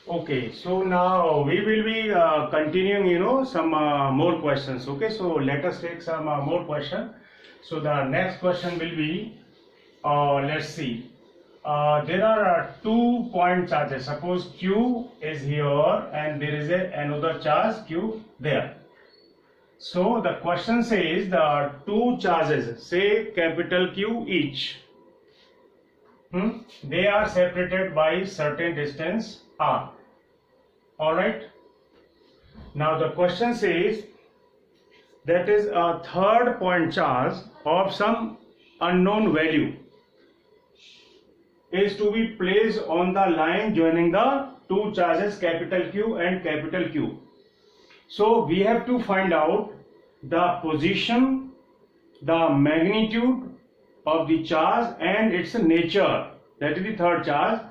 Okay, so now we will be continuing, some more questions. Okay, so let us take some more question. So the next question will be, let's see. There are 2 point charges. Suppose Q is here and there is another charge Q there. So the question says the two charges, say capital Q each. They are separated by certain distance r. All right. Now the question says that is a third point charge of some unknown value is to be placed on the line joining the two charges capital Q and capital Q. So we have to find out the position, the magnitude of the charge and its nature, that is the third charge,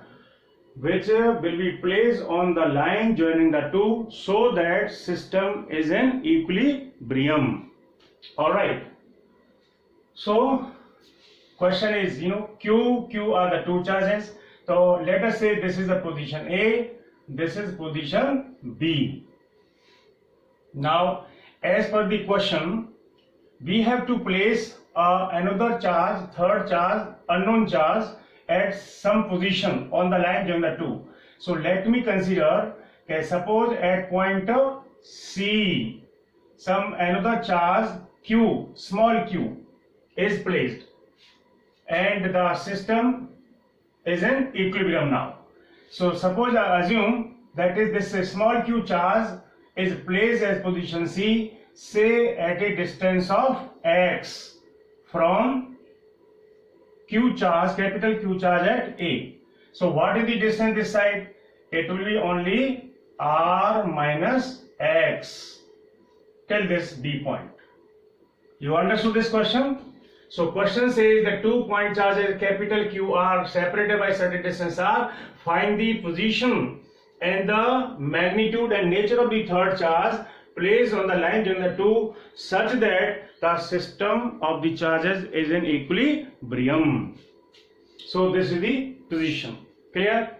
which will be placed on the line joining the two so that system is in equilibrium. All right. So question is, Q are the two charges. So let us say this is the position A, this is position B. Now as per the question, we have to place another charge, third charge, unknown charge at some position on the line joining the two. So let me consider, suppose at point C, some another charge Q, small q, is placed and the system is in equilibrium now. So suppose I assume that is this small q charge is placed as position C, say at a distance of x from Q charge, capital Q charge at A. So what is the distance this side? It will be only r minus x till this B point. You understood this question? So question says the 2 point charges capital Q are separated by certain distance r. Find the position and the magnitude and nature of the third charge placed on the line joining the two such that the system of the charges is in equilibrium. So this is the position. Clear?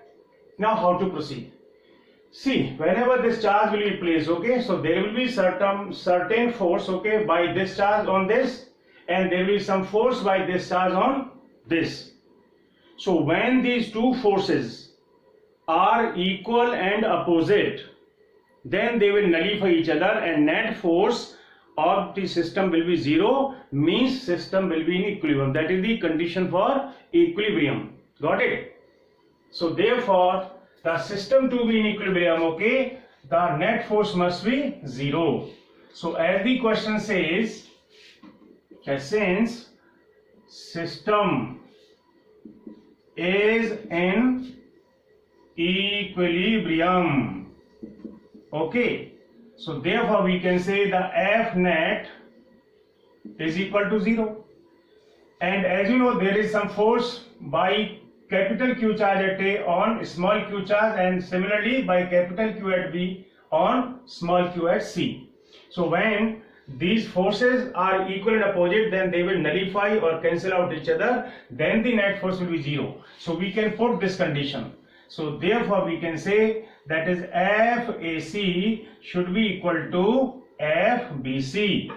Now how to proceed? See, whenever this charge will be placed, okay, so there will be certain force, okay, by this charge on this, and there will be some force by this charge on this. So when these two forces are equal and opposite, then they will nullify each other and net force of the system will be zero, means system will be in equilibrium. That is the condition for equilibrium. Got it? So therefore the system to be in equilibrium, okay, the net force must be zero. So as the question says, since system is in equilibrium, okay, so therefore we can say the F net is equal to 0. And as you know, there is some force by capital Q charge at A on small q charge, and similarly by capital Q at B on small q at C. So when these forces are equal and opposite, then they will nullify or cancel out each other, then the net force will be 0. So we can put this condition. So therefore we can say that is FAC should be equal to FBC.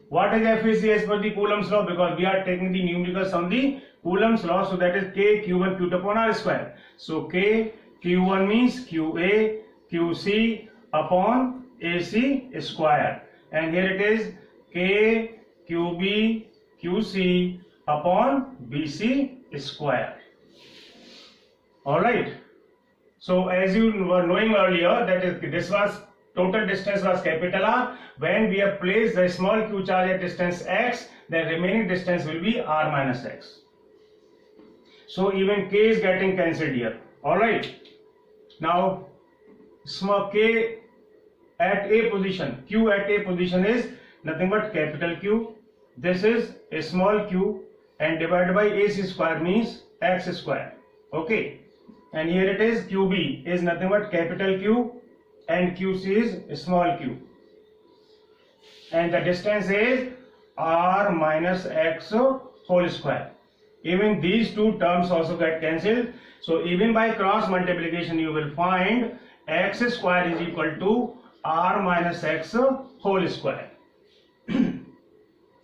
What is FAC as per the Coulomb's law? Because we are taking the numericals on the Coulomb's law, so that is K Q1 Q2 upon R square. So K Q1 means QA QC upon AC square, and here it is K QB QC upon BC square. Alright. So as you were knowing earlier, that is this was total distance was capital R. When we have placed the small q charge at distance x, the remaining distance will be r minus x. So even k is getting cancelled here. Alright. Now small k at a position, q at a position is nothing but capital Q. This is a small q, and divided by AC square means x square. Okay. And here it is QB is nothing but capital Q and QC is small q. And the distance is r minus x whole square. Even these two terms also get cancelled. So even by cross multiplication you will find x square is equal to r minus x whole square.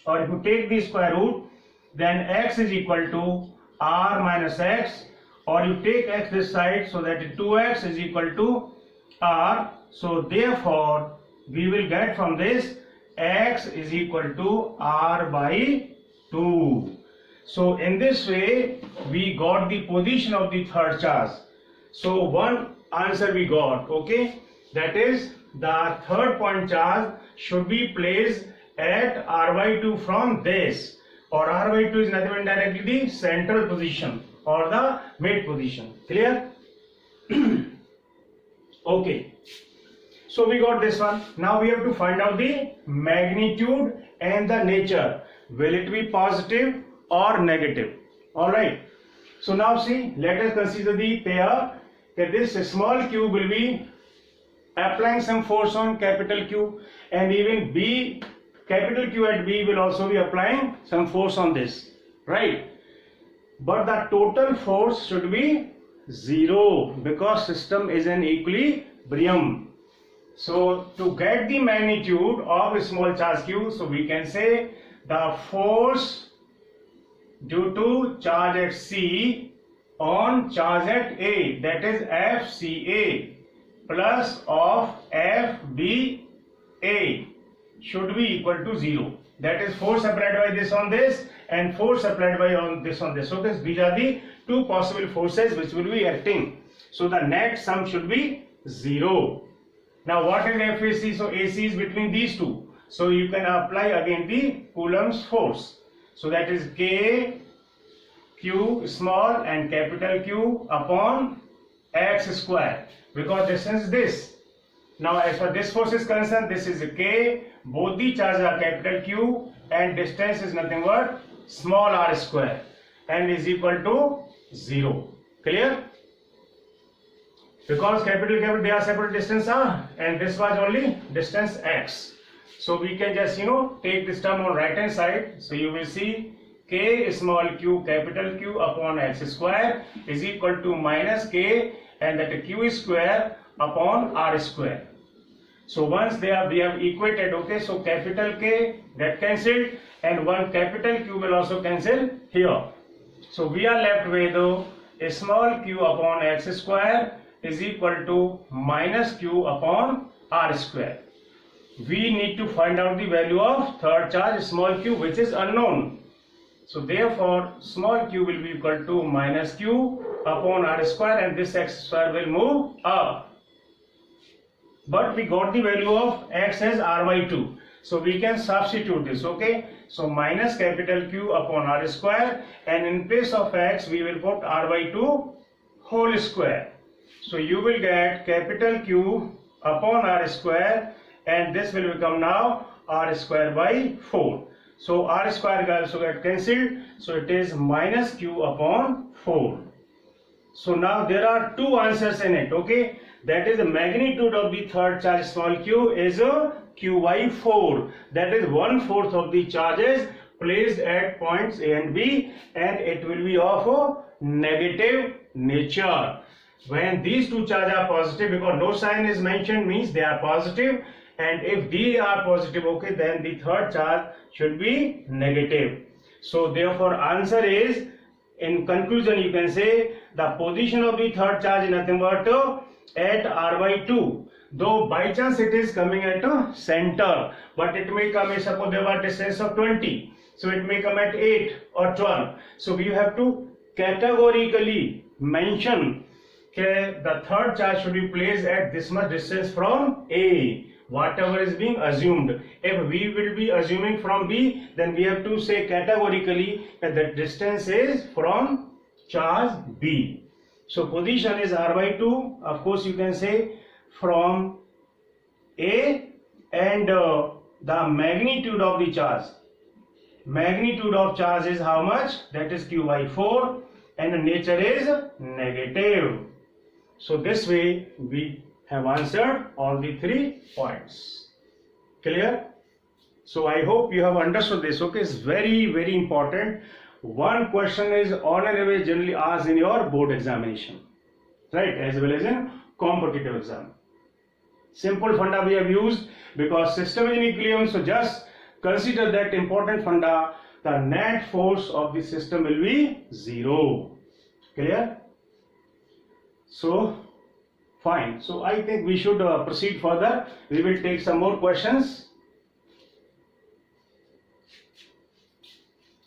Or if you take the square root, then x is equal to r minus x, or you take x this side, so that 2x is equal to r. So therefore we will get from this x is equal to r by 2. So in this way we got the position of the third charge. So one answer we got, okay, that is the third point charge should be placed at r by 2 from this, or r by 2 is nothing but directly the central position or the mid position. Clear? Okay, so we got this one. Now we have to find out the magnitude and the nature. Will it be positive or negative? All right, so now see, let us consider the pair that this small q will be applying some force on capital Q, and even B, capital Q at B will also be applying some force on this, right? But the total force should be 0 because system is in equilibrium. So to get the magnitude of a small charge q, so we can say the force due to charge at C on charge at A, that is FCA plus of FBA should be equal to 0. That is force applied by this on this and force applied by on this on this. So these are the two possible forces which will be acting. So the net sum should be 0. Now what is FAC? So AC is between these two. So you can apply again the Coulomb's force. So that is K Q small and capital Q upon x square, because distance is this. Now as far this force is concerned, this is K, both the charges are capital Q and distance is nothing but small r square and is equal to 0. Clear? Because capital they are separate distance r and this was only distance x. So we can just take this term on right hand side. So you will see K small q capital Q upon x square is equal to minus K and that Q square upon r square. So once we have equated, okay, so capital K get cancelled and one capital Q will also cancel here. So we are left with a small q upon x square is equal to minus q upon r square. We need to find out the value of third charge small q, which is unknown. So therefore small q will be equal to minus q upon r square and this x square will move up. But we got the value of x as r by 2. So we can substitute this, okay. So minus capital Q upon r square and in place of x we will put r by 2 whole square. So you will get capital Q upon r square and this will become now r square by 4. So r square will also get cancelled. So it is minus q upon 4. So now there are two answers in it, okay. That is the magnitude of the third charge small q is q by 4. That is 1/4 of the charges placed at points A and B, and it will be of a negative nature. When these two charges are positive, because no sign is mentioned, means they are positive, and if they are positive, okay, then the third charge should be negative. So therefore answer is, in conclusion you can say the position of the third charge is nothing but at r by 2. Though by chance it is coming at a center, but it may come, suppose there was distance of 20, so it may come at 8 or 12. So we have to categorically mention that the third charge should be placed at this much distance from A, whatever is being assumed. If we will be assuming from B, then we have to say categorically that the distance is from charge B. So position is r by 2. Of course you can say from A, and the magnitude of the charge. Magnitude of charge is how much? That is q by 4, and the nature is negative. So this way we have answered all the 3 points. Clear? So I hope you have understood this. Okay, it's very, very important. One question is on and away generally asked in your board examination, right, as well as in competitive exam. Simple funda we have used because system is in equilibrium. So just consider that important funda. The net force of the system will be 0. Clear? So fine. So I think we should proceed further. We will take some more questions.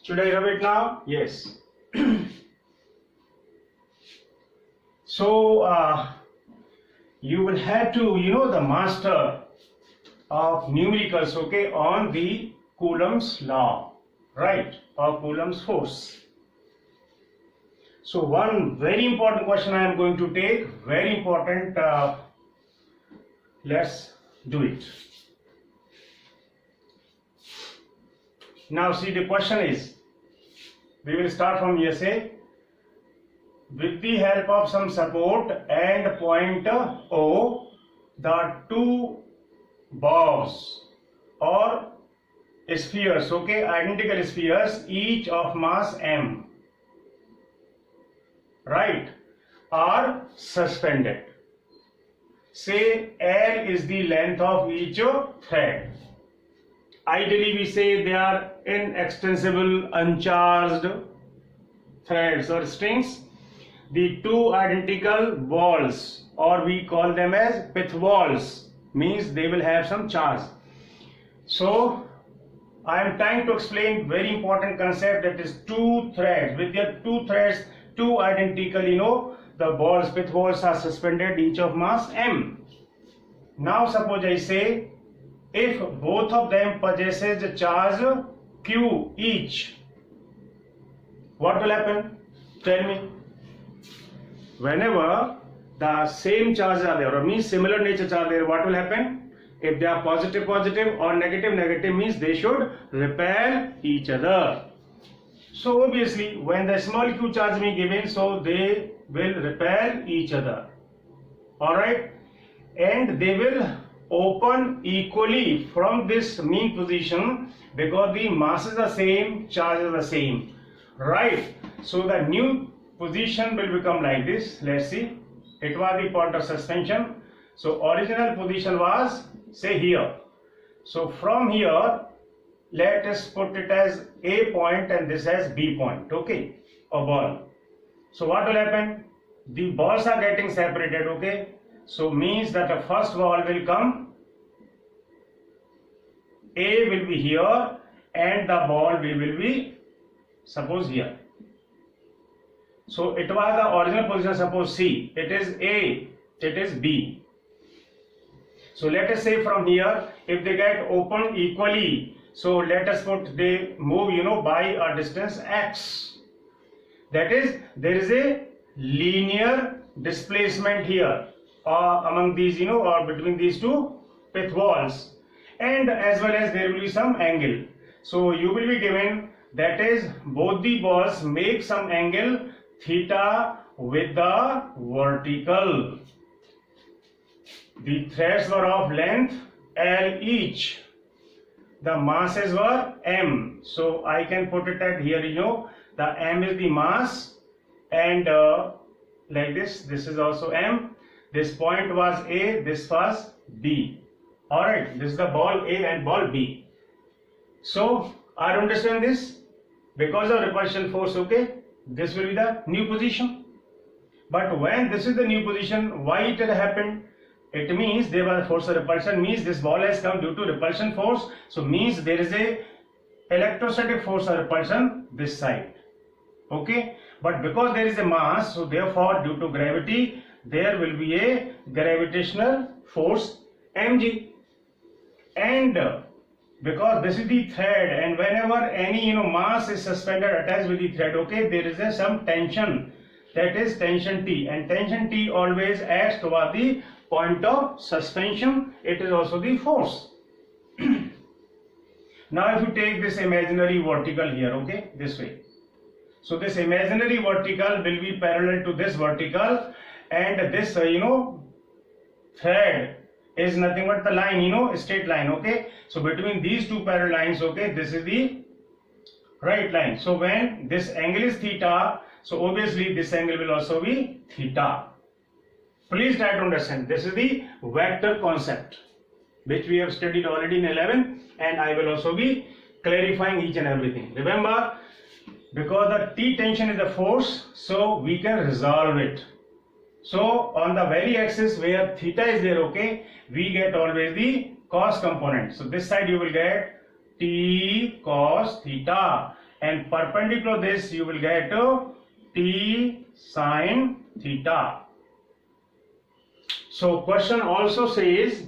Should I rub it now? Yes. So you will have to, the master of numericals, okay, on the Coulomb's law, right, or Coulomb's force. So one very important question I am going to take, very important, let's do it. Now see, the question is, we will start from USA. With the help of some support and point O, the two balls or spheres, okay, identical spheres, each of mass m, right, are suspended. Say L is the length of each thread. Ideally we say they are inextensible uncharged threads or strings. The two identical balls, or we call them as pith balls, means they will have some charge. So I am trying to explain very important concept, that is two threads. With their two threads, two identical, the balls, pith balls are suspended, each of mass m. Now suppose I say, if both of them possesses a charge q each, what will happen? Tell me. Whenever the same charges are there, or means similar nature charge there, what will happen? If they are positive positive or negative negative, means they should repel each other. So obviously when the small q charge be given, so they will repel each other, alright, and they will open equally from this mean position because the masses are same, charges are the same, right? So the new position will become like this. Let's see. It was the point of suspension. So original position was, say, here. So from here, let us put it as A point and this as B point, okay, a ball. So what will happen? The balls are getting separated, okay. So means that the first ball will come, A will be here and the ball B will be, suppose, here. So it was the original position, suppose C, it is A, it is B. So let us say from here, if they get opened equally, so let us put they move, by a distance x. That is, there is a linear displacement here among these, or between these two pith balls, and as well as there will be some angle. So you will be given, that is, both the balls make some angle theta with the vertical. The threads were of length L each. The masses were m. So I can put it at here, the m is the mass, and like this is also m. This point was A, this was B. Alright, this is the ball A and ball B. So I understand this because of repulsion force, okay. This will be the new position. But when this is the new position, why it had happened? It means there was a force of repulsion, means this ball has come due to repulsion force. So means there is a electrostatic force of repulsion this side. Okay. But because there is a mass, so therefore due to gravity, there will be a gravitational force mg. And because this is the thread, and whenever any mass is suspended attached with the thread, okay, there is some tension, that is tension T, and tension T always acts toward the point of suspension. It is also the force. Now if you take this imaginary vertical here, okay, this way, so this imaginary vertical will be parallel to this vertical, and this thread is nothing but the line, straight line, okay. So between these two parallel lines, okay, this is the right line. So when this angle is theta, so obviously this angle will also be theta. Please try to understand. This is the vector concept which we have studied already in 11, and I will also be clarifying each and everything. Remember, because the T tension is the force, so we can resolve it. So on the valley axis where theta is there, okay, we get always the cos component. So this side you will get T cos theta, and perpendicular this you will get T sin theta. So question also says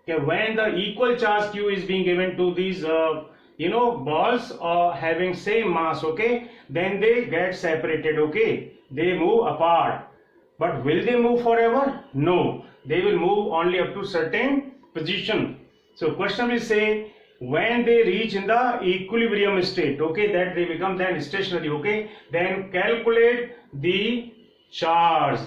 that when the equal charge Q is being given to these balls having same mass, okay, then they get separated, okay, they move apart. But will they move forever? No, they will move only up to certain position. So question will say, when they reach in the equilibrium state, okay, that they become then stationary, okay, then calculate the charge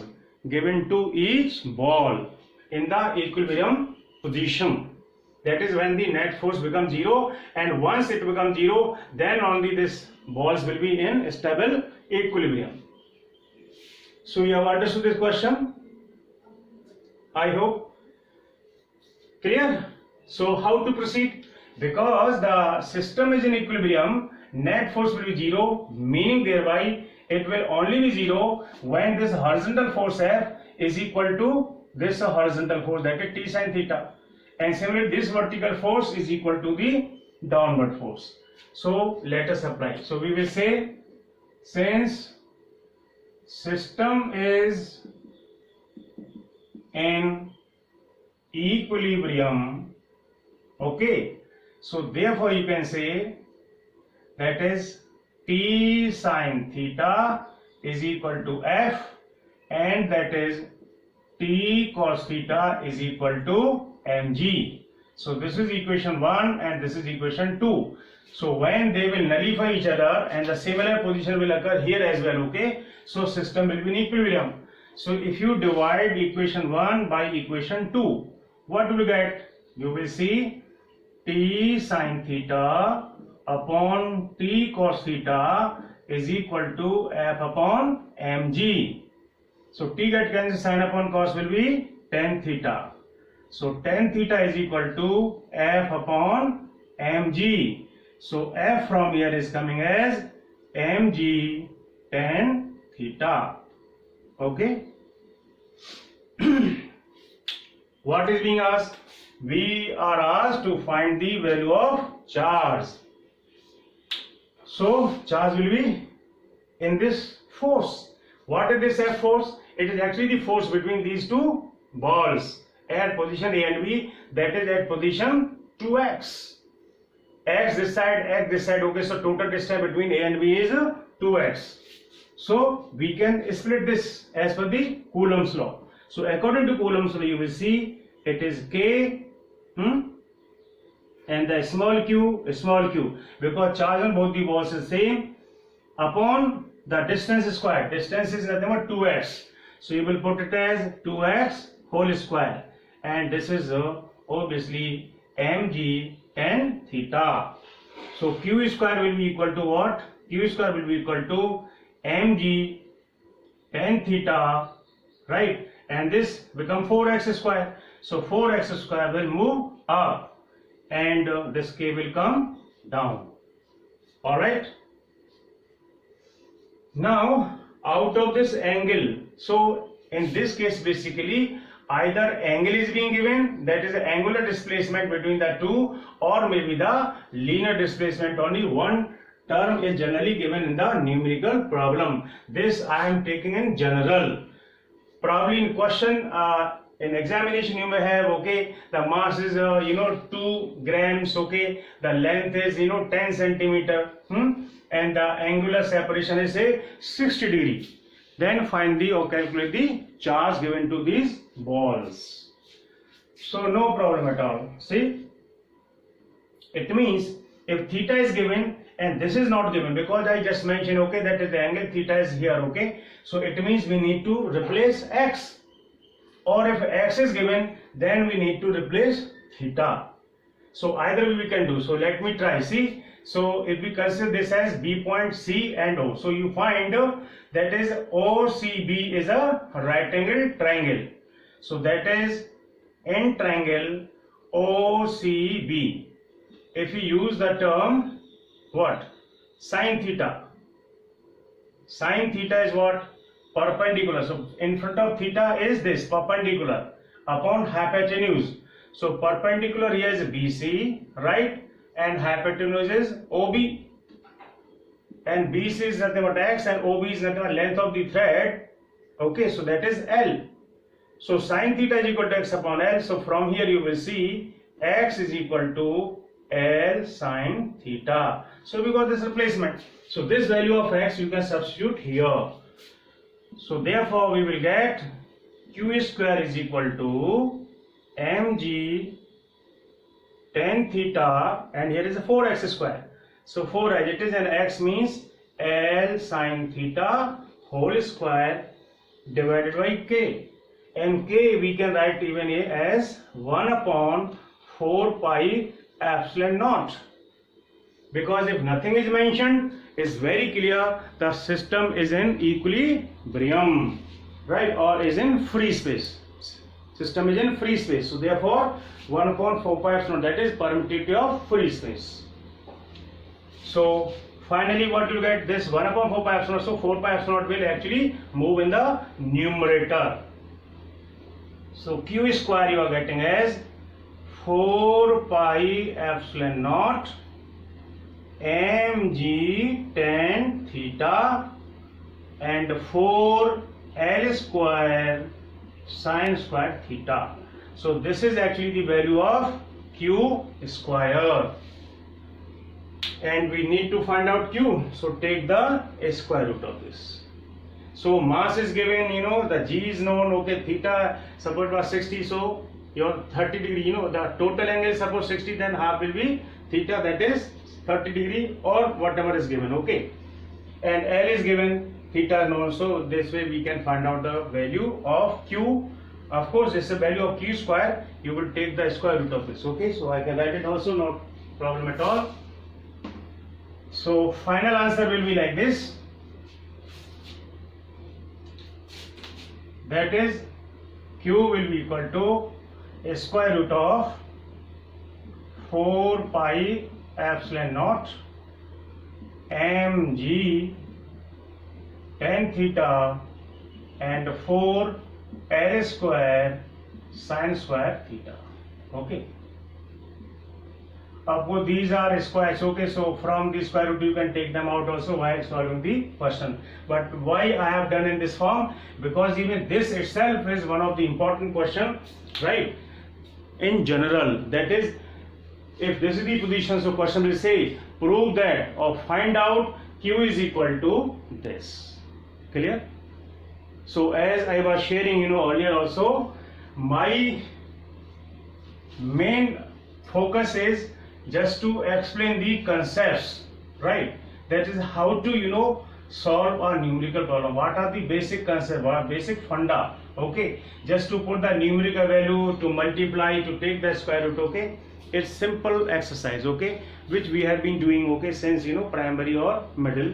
given to each ball in the equilibrium position. That is when the net force becomes 0, and once it becomes 0, then only this balls will be in stable equilibrium. So you have understood this question? I hope. Clear? So how to proceed? Because the system is in equilibrium, net force will be 0, meaning thereby it will only be 0 when this horizontal force F is equal to this horizontal force, that is T sin theta, and similarly this vertical force is equal to the downward force. So let us apply. So we will say, since system is in equilibrium, okay, so therefore you can say that is T sin theta is equal to F, and that is T cos theta is equal to mg. So this is equation 1 and this is equation 2. So when they will nullify each other and the similar position will occur here as well, okay, so system will be in equilibrium. So if you divide equation 1 by equation 2, what will you get? You will see T sin theta upon T cos theta is equal to F upon mg. So T get cancelled, sin upon cos will be tan theta. So tan theta is equal to F upon mg. So F from here is coming as mg tan theta. Okay. What is being asked? We are asked to find the value of charge. So charge will be in this force. What is this F force? It is actually the force between these two balls at position A and B, that is at position 2x. X this side, X this side, okay, so total distance between A and B is 2x. So we can split this as per the Coulomb's law. So according to Coulomb's law, you will see it is K and the small q, because charge on both the balls is same, upon the distance square. Distance is nothing but 2x. So you will put it as 2x whole square, and this is obviously mg tan theta. So q square will be equal to what? Q square will be equal to mg tan theta, right? And this become 4x square. So 4x square will move up, and this k will come down. All right. Now out of this angle, so in this case basically either angle is being given, that is the angular displacement between the two, or maybe the linear displacement. Only one term is generally given in the numerical problem. This I am taking in general. Probably in question in examination you may have, okay, the mass is 2 grams, okay, the length is 10 centimeter, and the angular separation is say 60 degree. Then find the or calculate the charge given to these balls. So no problem at all. See, it means if theta is given and this is not given, because I just mentioned, okay, that is the angle theta is here, okay, so it means we need to replace x, or if x is given then we need to replace theta. So either way we can do. So let me try. See, so if we consider this as B point C and O, so you find that is OCB is a right angle triangle. So that is in triangle OCB. If we use the term what? Sine theta. Sine theta is what? Perpendicular. So in front of theta is this perpendicular upon hypotenuse. So perpendicular here is BC, right? And hypotenuse is OB. And BC is nothing but X and OB is nothing but length of the thread. Okay, so that is L. So sine theta is equal to X upon L. So from here you will see X is equal to L sine theta. So we got this replacement. So this value of X you can substitute here. So therefore we will get Q square is equal to mg tan theta, and here is a 4x square. So 4 as it is, and x means L sine theta whole square divided by k. And k we can write even as 1 upon 4 pi epsilon naught. Because if nothing is mentioned, it's very clear the system is in equilibrium, right, or is in free space. System is in free space. So therefore 1 upon 4 pi epsilon, that is permittivity of free space. So finally what you get, this 1 upon 4 pi epsilon, so 4 pi epsilon will actually move in the numerator. So Q square you are getting as 4 pi epsilon naught mg tan theta and 4 L square sine square theta. So this is actually the value of Q square, and we need to find out Q. So take the square root of this. So mass is given, the G is known, okay, theta suppose was 60, so your 30 degree, the total angle is suppose 60, then half will be theta, that is 30 degree or whatever is given, okay. And L is given, theta known, so this way we can find out the value of Q. Of course, this is the value of Q square, you will take the square root of this, okay. So I can write it also, no problem at all. So final answer will be like this. That is, Q will be equal to a square root of 4 pi epsilon naught mg tan theta and 4 L square sine square theta. Okay. Of these are squares, okay, so from the square root you can take them out also while solving the question. But why I have done in this form? Because even this itself is one of the important question, right? In general, that is, if this is the position, so question will say prove that or find out Q is equal to this. Clear? So as I was sharing, earlier also, my main focus is just to explain the concepts, right? That is how to solve a numerical problem. What are the basic concepts, what are basic funda, okay? Just to put the numerical value, to multiply, to take the square root, okay? It's simple exercise, okay, which we have been doing, okay, since primary or middle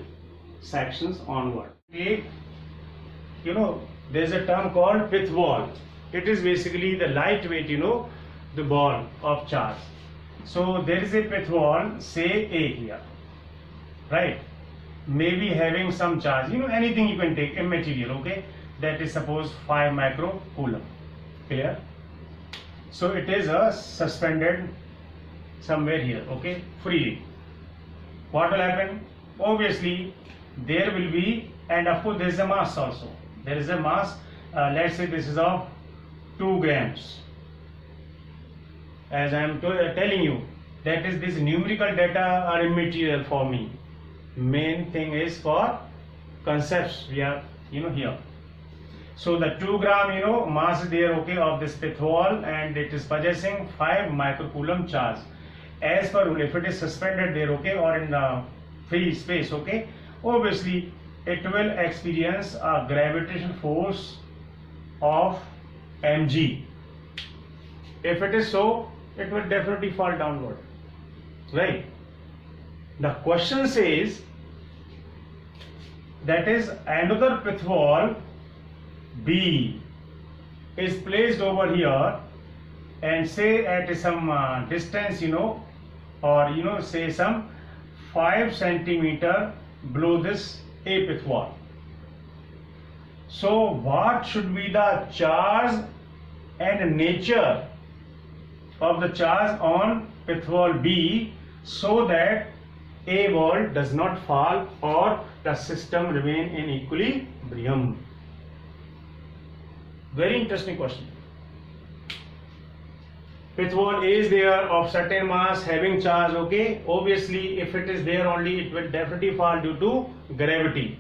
sections onward. Take, there's a term called pith ball. It is basically the lightweight, the ball of charge. So there is a pith ball, say A here, right? Maybe having some charge, anything you can take, a material, okay? That is suppose 5 microcoulomb, clear? So it is suspended somewhere here, okay, freely. What will happen? Obviously there will be, and of course there is a mass also. There is a mass, let's say this is of 2 grams. As I am telling you, that is, this numerical data are immaterial for me. Main thing is for concepts we are here. So the 2 gram mass is there, okay, of this pith ball, and it is possessing 5 microcoulomb charge. As per rule, if it is suspended there, okay, or in the free space, okay, obviously it will experience a gravitational force of mg. If it is so, it will definitely fall downward, right? The question says, that is, another pith ball B is placed over here and say at some distance, or say some 5 centimeter below this A pith wall. So what should be the charge and nature of the charge on pith wall B so that A wall does not fall or the system remain in equilibrium? Very interesting question. Pith wall is there of certain mass having charge, okay? Obviously, if it is there only, it will definitely fall due to gravity.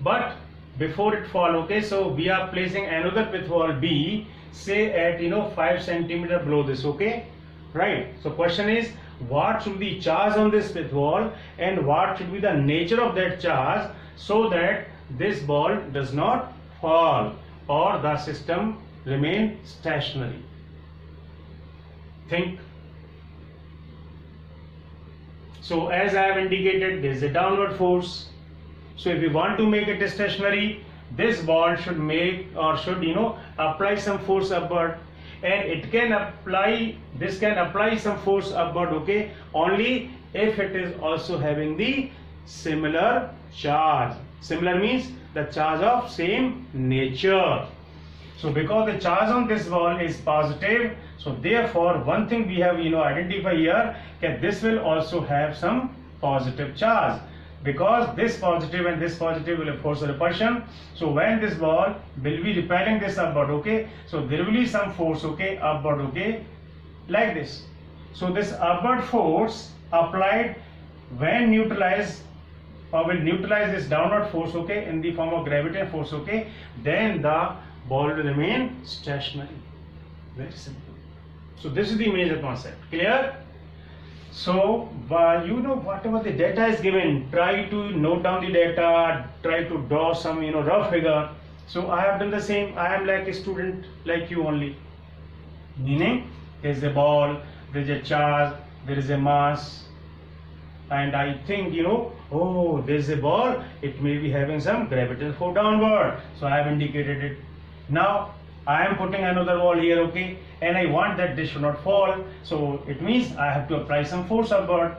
But before it fall, okay, so we are placing another pith wall B, say at 5 centimeter below this, okay? Right. So question is, what should be charge on this pith wall and what should be the nature of that charge so that this ball does not fall or the system remain stationary? Think. So as I have indicated, there is a downward force. So if we want to make it stationary, this ball should apply some force upward, and it can apply, this can apply some force upward, okay, only if it is also having the similar charge. Similar means the charge of same nature. So because the charge on this ball is positive, so therefore one thing we have identify here, that this will also have some positive charge, because this positive and this positive will force a repulsion. So when this ball will be repelling this upward, okay, so there will be some force, okay, upward, okay, like this. So this upward force applied when neutralized or will neutralize this downward force, okay, in the form of gravitational force, okay, then the ball will remain stationary. Very simple. So this is the major concept. Clear? So whatever the data is given, try to note down the data, try to draw some rough figure. So I have done the same. I am like a student like you only. Meaning there is a ball, there is a charge, there is a mass, and I think oh, there is a ball, it may be having some gravitational force downward. So I have indicated it. Now I am putting another ball here, okay, and I want that this should not fall. So it means I have to apply some force upward,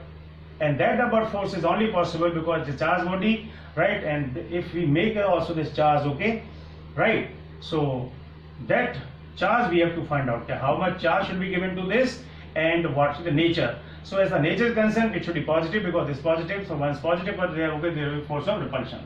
and that upward force is only possible because the charge body, right? And if we make also this charge, okay, right? So that charge we have to find out how much charge should be given to this and what is the nature. So as the nature is concerned, it should be positive because this is positive. So once positive but there, okay, there will be force of repulsion.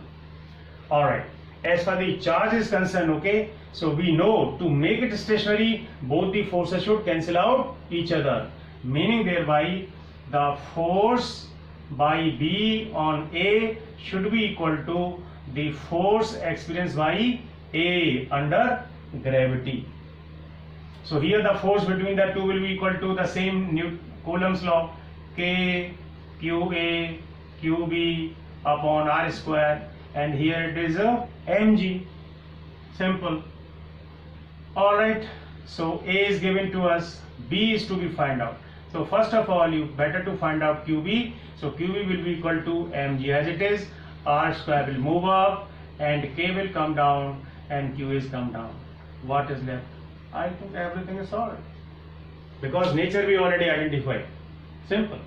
All right. As far the charge is concerned, okay, so we know to make it stationary, both the forces should cancel out each other, meaning thereby the force by B on A should be equal to the force experienced by A under gravity. So here the force between the two will be equal to the same Coulomb's law, K QA QB upon R square, and here it is a mg. Simple. All right, so A is given to us, B is to be find out. So first of all, you better to find out QB. So QB will be equal to mg as it is, R square will move up and K will come down and Q is come down. What is left? I think everything is solved because nature we already identified. Simple.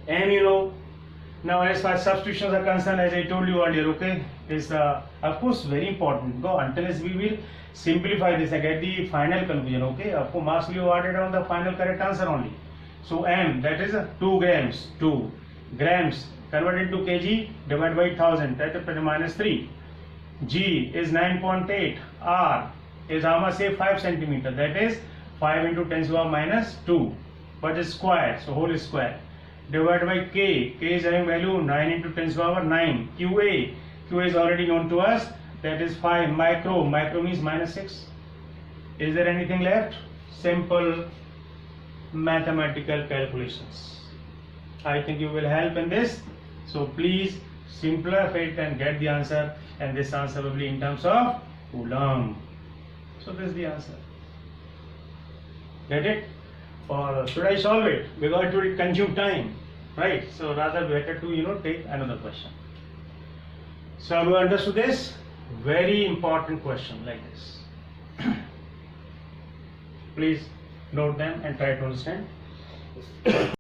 And now as far as substitutions are concerned, as I told you earlier, okay, is of course very important. Go until as we will simplify this and get the final conclusion, okay. Aapko marks will be awarded on the final correct answer only. So M, that is 2 grams, 2 grams converted into kg divided by 1000, that is minus 3. G is 9.8, R is how much, say 5 centimeter, that is 5 into 10 to the power minus 2, but is square, so whole is square, divided by K. K is having value 9 into 10 to the power 9. QA, Q is already known to us, that is 5. Micro, micro means minus 6. Is there anything left? Simple mathematical calculations. I think you will help in this. So please simplify it and get the answer, and this answer will be in terms of Coulomb. So this is the answer. Get it? Or should I solve it? Because it will consume time, right? So rather better to take another question. So have you understood this? Very important question like this. please note them and try to understand.